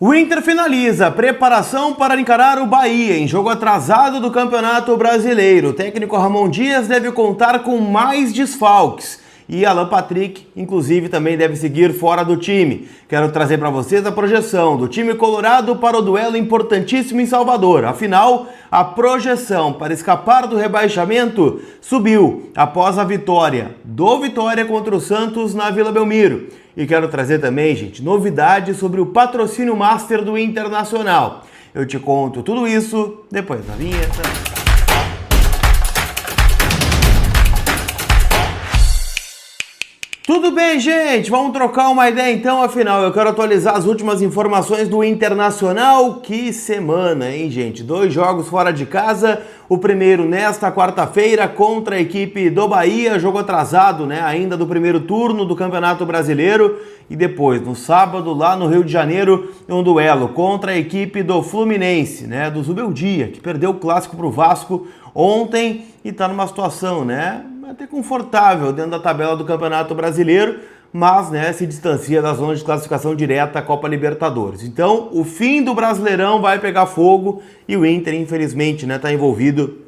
O Inter finaliza a preparação para encarar o Bahia em jogo atrasado do Campeonato Brasileiro. O técnico Ramon Dias deve contar com mais desfalques. E Alan Patrick, inclusive, também deve seguir fora do time. Quero trazer para vocês a projeção do time colorado para o duelo importantíssimo em Salvador. Afinal, a projeção para escapar do rebaixamento subiu após a vitória do Vitória contra o Santos na Vila Belmiro. E quero trazer também, gente, novidades sobre o patrocínio master do Internacional. Eu te conto tudo isso depois da vinheta. Tudo bem, gente? Vamos trocar uma ideia então, afinal, eu quero atualizar as últimas informações do Internacional. Que semana, hein, gente? 2 jogos fora de casa, o primeiro nesta quarta-feira contra a equipe do Bahia, jogo atrasado, né, ainda do primeiro turno do Campeonato Brasileiro, e depois, no sábado, lá no Rio de Janeiro, um duelo contra a equipe do Fluminense, né, do Zubeldia, que perdeu o clássico para o Vasco ontem e está numa situação, né, até confortável dentro da tabela do Campeonato Brasileiro, mas, né, se distancia da zona de classificação direta à Copa Libertadores. Então, o fim do Brasileirão vai pegar fogo e o Inter, infelizmente, né, está envolvido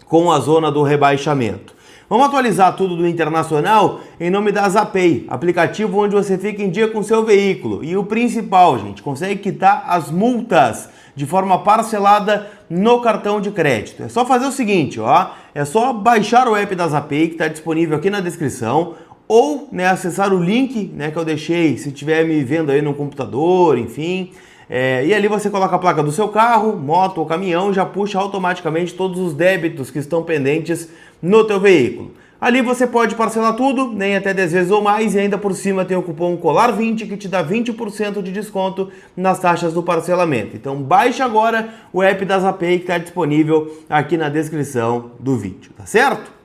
com a zona do rebaixamento. Vamos atualizar tudo do Internacional em nome da Zapay, aplicativo onde você fica em dia com seu veículo. E o principal, gente, consegue quitar as multas de forma parcelada no cartão de crédito. É só fazer o seguinte, ó, é só baixar o app da Zapay, que está disponível aqui na descrição, ou, né, acessar o link, né, que eu deixei, se estiver me vendo aí no computador, enfim. E ali você coloca a placa do seu carro, moto ou caminhão, já puxa automaticamente todos os débitos que estão pendentes no teu veículo. Ali você pode parcelar tudo, nem até 10 vezes ou mais, e ainda por cima tem o cupom COLAR20 que te dá 20% de desconto nas taxas do parcelamento. Então baixe agora o app da Zapay que está disponível aqui na descrição do vídeo, tá certo?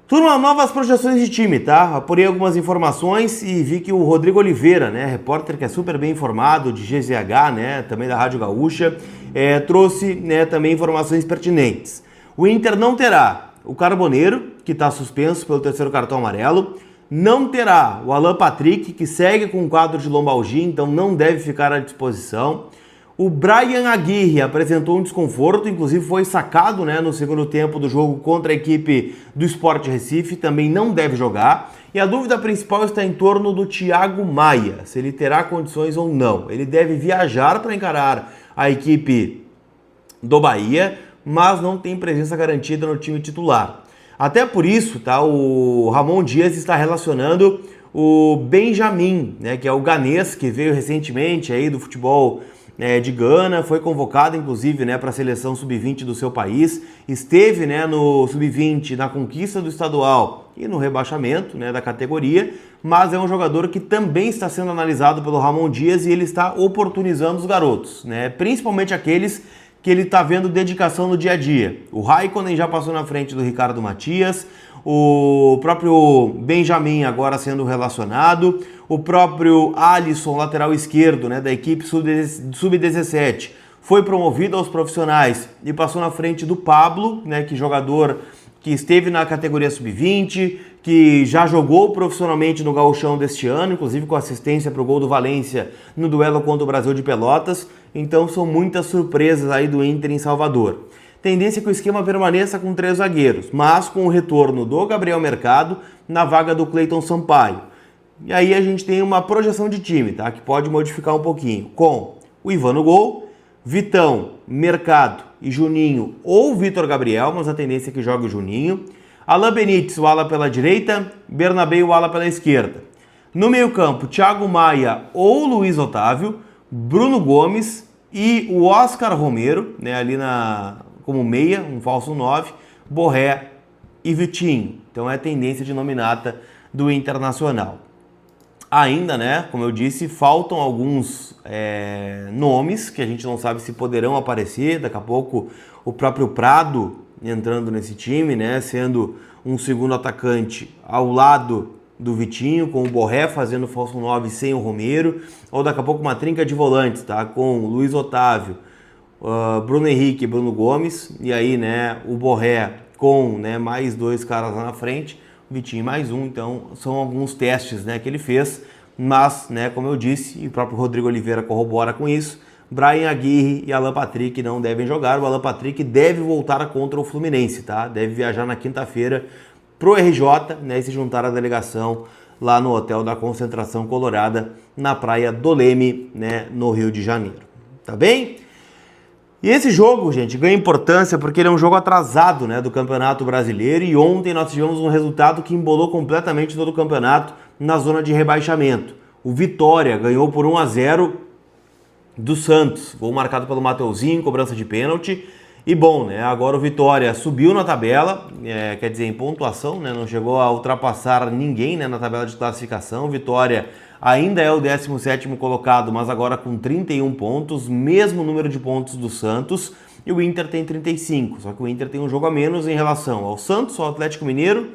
Turma, novas projeções de time, tá? Apurei algumas informações e vi que o Rodrigo Oliveira, né, repórter que é super bem informado de GZH, né, também da Rádio Gaúcha, trouxe, né, também informações pertinentes. O Inter não terá o Carboneiro, que está suspenso pelo 3º cartão amarelo, não terá o Alan Patrick, que segue com um quadro de lombalgia, então não deve ficar à disposição. O Brian Aguirre apresentou um desconforto, inclusive foi sacado, né, no segundo tempo do jogo contra a equipe do Sport Recife, também não deve jogar. E a dúvida principal está em torno do Thiago Maia, se ele terá condições ou não. Ele deve viajar para encarar a equipe do Bahia, mas não tem presença garantida no time titular. Até por isso, tá, o Ramon Dias está relacionando o Benjamin, né, que é o ganês que veio recentemente aí do futebol de Gana, foi convocado inclusive, né, para a seleção sub-20 do seu país, esteve, né, no sub-20 na conquista do estadual e no rebaixamento, né, da categoria, mas é um jogador que também está sendo analisado pelo Ramon Dias e ele está oportunizando os garotos, né, principalmente aqueles que ele está vendo dedicação no dia a dia. O Raikkonen já passou na frente do Ricardo Matias, o próprio Benjamin agora sendo relacionado, o próprio Alisson, lateral esquerdo, né, da equipe sub-17, foi promovido aos profissionais e passou na frente do Pablo, né, que jogador que esteve na categoria sub-20, que já jogou profissionalmente no Gauchão deste ano, inclusive com assistência para o gol do Valência no duelo contra o Brasil de Pelotas. Então são muitas surpresas aí do Inter em Salvador. Tendência é que o esquema permaneça com 3 zagueiros, mas com o retorno do Gabriel Mercado na vaga do Cleiton Sampaio. E aí a gente tem uma projeção de time, tá, que pode modificar um pouquinho, com o Ivan no gol, Vitão, Mercado e Juninho ou Vitor Gabriel, mas a tendência é que jogue o Juninho. Alan Benítez, o ala pela direita, Bernabé, o ala pela esquerda. No meio-campo, Thiago Maia ou Luiz Otávio, Bruno Gomes e o Oscar Romero, né, ali como meia, um falso 9, Borré e Vitinho. Então é a tendência de nominata do Internacional. Ainda, né, como eu disse, faltam alguns nomes que a gente não sabe se poderão aparecer. Daqui a pouco o próprio Prado entrando nesse time, né, sendo um segundo atacante ao lado do Vitinho, com o Borré fazendo falso 9 sem o Romero, ou daqui a pouco uma trinca de volantes, tá, com o Luiz Otávio, Bruno Henrique e Bruno Gomes, e aí, né, o Borré com, né, mais 2 caras lá na frente, o Vitinho mais um. Então são alguns testes, né, que ele fez mas, né, como eu disse, e o próprio Rodrigo Oliveira corrobora com isso, Bryan Aguirre e Alan Patrick não devem jogar. O Alan Patrick deve voltar contra o Fluminense, tá? Deve viajar na quinta-feira pro RJ, né, e se juntar à delegação lá no Hotel da Concentração Colorada, na Praia do Leme, né, no Rio de Janeiro. Tá bem? E esse jogo, gente, ganha importância porque ele é um jogo atrasado, né, do Campeonato Brasileiro, e ontem nós tivemos um resultado que embolou completamente todo o campeonato na zona de rebaixamento. O Vitória ganhou por 1-0 do Santos, gol marcado pelo Mateuzinho, cobrança de pênalti. E bom, né, agora o Vitória subiu na tabela, quer dizer, em pontuação, né, não chegou a ultrapassar ninguém, né, na tabela de classificação. O Vitória ainda é o 17º colocado, mas agora com 31 pontos, mesmo número de pontos do Santos, e o Inter tem 35, só que o Inter tem um jogo a menos em relação ao Santos, ao Atlético Mineiro,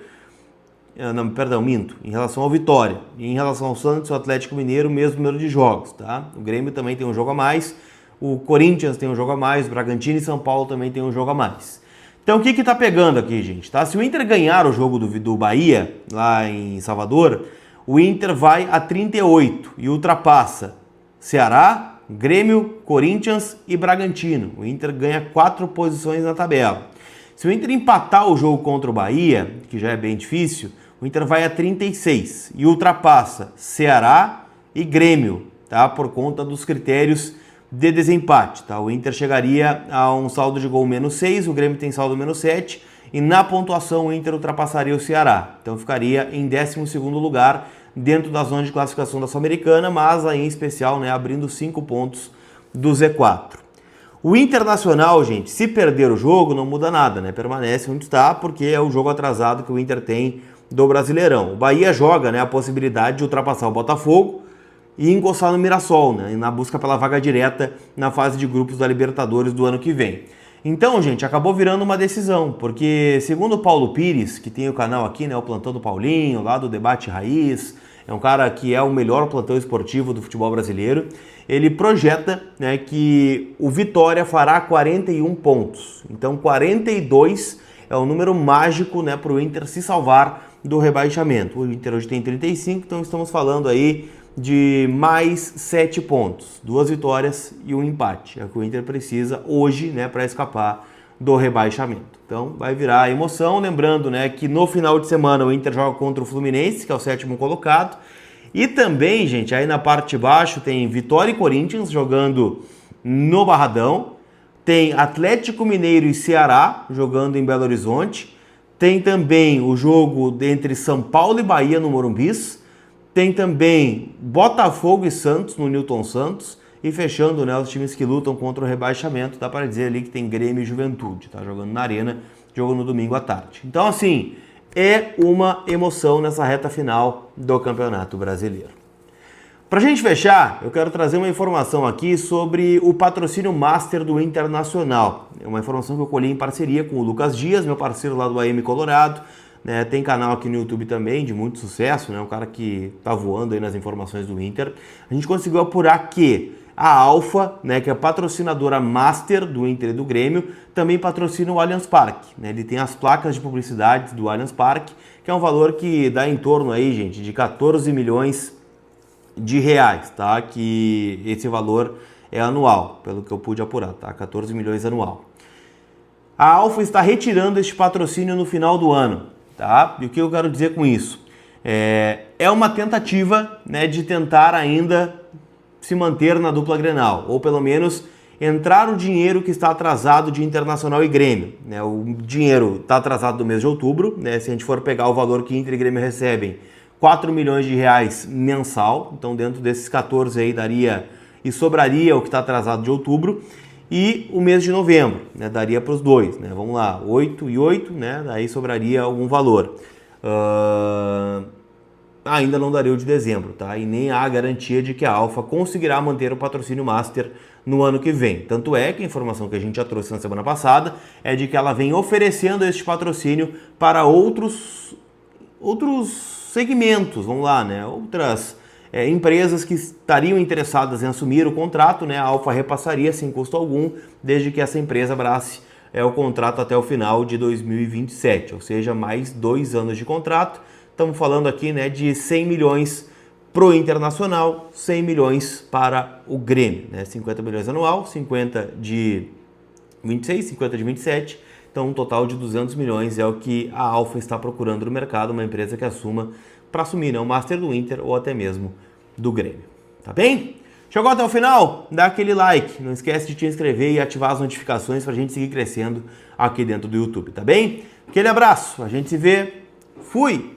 não, perdão, minto, em relação ao Vitória, e em relação ao Santos e ao Atlético Mineiro, o mesmo número de jogos, tá? O Grêmio também tem um jogo a mais, o Corinthians tem um jogo a mais, o Bragantino e São Paulo também tem um jogo a mais. Então o que tá pegando aqui, gente? Tá? Se o Inter ganhar o jogo do Bahia, lá em Salvador, o Inter vai a 38 e ultrapassa Ceará, Grêmio, Corinthians e Bragantino. O Inter ganha 4 posições na tabela. Se o Inter empatar o jogo contra o Bahia, que já é bem difícil, o Inter vai a 36 e ultrapassa Ceará e Grêmio, tá? Por conta dos critérios de desempate, tá? O Inter chegaria a um saldo de gol -6, o Grêmio tem saldo -7, e na pontuação o Inter ultrapassaria o Ceará. Então ficaria em 12º lugar dentro da zona de classificação da Sul-Americana, mas aí em especial, né, abrindo 5 pontos do Z4. O Internacional, gente, se perder o jogo não muda nada, né? Permanece onde está, porque é o jogo atrasado que o Inter tem do Brasileirão. O Bahia joga, né, a possibilidade de ultrapassar o Botafogo e encostar no Mirassol, né, na busca pela vaga direta na fase de grupos da Libertadores do ano que vem. Então, gente, acabou virando uma decisão, porque segundo o Paulo Pires, que tem o canal aqui, né, o Plantão do Paulinho, lá do Debate Raiz, é um cara que é o melhor plantão esportivo do futebol brasileiro, ele projeta, né, que o Vitória fará 41 pontos. Então 42 é o número mágico, né, para o Inter se salvar do rebaixamento. O Inter hoje tem 35, então estamos falando aí de mais 7 pontos, 2 vitórias e um empate. É o que o Inter precisa hoje, né, para escapar do rebaixamento. Então vai virar emoção, lembrando, né, que no final de semana o Inter joga contra o Fluminense, que é o 7º colocado, e também, gente, aí na parte de baixo tem Vitória e Corinthians jogando no Barradão, tem Atlético Mineiro e Ceará jogando em Belo Horizonte, tem também o jogo entre São Paulo e Bahia no Morumbis, tem também Botafogo e Santos no Newton Santos, e fechando, né, os times que lutam contra o rebaixamento, dá para dizer ali que tem Grêmio e Juventude, tá jogando na Arena, jogo no domingo à tarde. Então, assim, é uma emoção nessa reta final do Campeonato Brasileiro. Pra gente fechar, eu quero trazer uma informação aqui sobre o patrocínio Master do Internacional. É uma informação que eu colhi em parceria com o Lucas Dias, meu parceiro lá do AM Colorado, né, tem canal aqui no YouTube também, de muito sucesso, né, um cara que tá voando aí nas informações do Inter. A gente conseguiu apurar que a Alfa, né, que é a patrocinadora Master do Inter e do Grêmio, também patrocina o Allianz Parque, né? Ele tem as placas de publicidade do Allianz Parque, que é um valor que dá em torno aí, gente, de 14 milhões de reais, tá? Que esse valor é anual, pelo que eu pude apurar, tá? 14 milhões anual. A Alfa está retirando este patrocínio no final do ano, tá? E o que eu quero dizer com isso? É uma tentativa, né, de tentar ainda se manter na dupla Grenal, ou pelo menos entrar o dinheiro que está atrasado de Internacional e Grêmio, né? O dinheiro está atrasado do mês de outubro, né? Se a gente for pegar o valor que Inter e Grêmio recebem, 4 milhões de reais mensal, então dentro desses 14 aí daria e sobraria o que está atrasado de outubro, e o mês de novembro, né? Daria para os dois, né? Vamos lá, 8 e 8, né? Daí sobraria algum valor. Ainda não daria o de dezembro, tá? E nem há garantia de que a Alfa conseguirá manter o patrocínio Master no ano que vem. Tanto é que a informação que a gente já trouxe na semana passada é de que ela vem oferecendo este patrocínio para outros segmentos, vamos lá, né? Outras empresas que estariam interessadas em assumir o contrato, né? A Alfa repassaria sem custo algum, desde que essa empresa abrace o contrato até o final de 2027, ou seja, mais 2 anos de contrato. Estamos falando aqui, né, de 100 milhões pro Internacional, 100 milhões para o Grêmio, né? 50 milhões anual, 50 de 26, 50 de 27, então um total de 200 milhões é o que a Alfa está procurando no mercado, uma empresa que assuma para assumir, né, o Master do Inter ou até mesmo do Grêmio, tá bem? Chegou até o final? Dá aquele like, não esquece de te inscrever e ativar as notificações para a gente seguir crescendo aqui dentro do YouTube, tá bem? Aquele abraço, a gente se vê, fui!